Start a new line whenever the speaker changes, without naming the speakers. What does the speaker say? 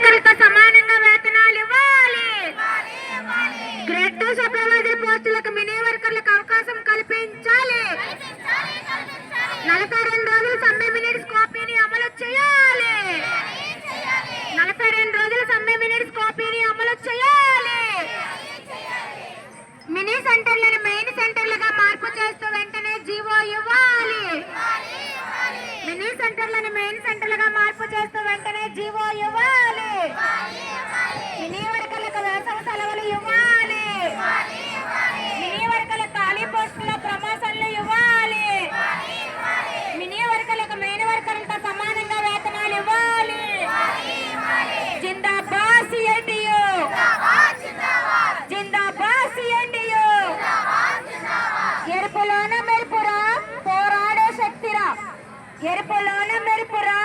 వర్కర్లతో సమానంగా వేతనాలు ఇవ్వాలి. గ్రేడ్ 2 సూపర్వైజర్ పోస్టులకు మినీ వర్కర్లకు అవకాశం కల్పించాలి. 42 రోజుల సమ్మె మినిట్స్ కాపీని అమలు చేయాలి. 42 రోజుల సమ్మె మినిట్స్ కాపీని అమలు చేయాలి. మినీ సెంటర్లను మెయిన్ సెంటర్లుగా మార్పు చేస్తూ వెంటనే జీవో ఇవ్వాలి. మినీ సెంటర్లను మెయిన్ సెంటర్లుగా మార్పు చేస్తూ వెంటనే జీవో ఇవ్వాలి. మినీ వర్కర్లకు వేసవి సెలవులు ఇవ్వాలి. మినీ వర్కర్ల ఖాళీ పోస్టుల్లో ప్రమోషన్లు ఇవ్వాలి. మినీ వర్కర్లకు మెయిన్ వర్కర్లతో సమానంగా వేతనాలు ఇవ్వాలి. జిందాబాద్ సిఐటియు, జిందాబాద్ సిఐటియు. ఎరుపులోన మెరుపురా పోరాడే శక్తిరా, ఎరుపులోన మెరుపురా.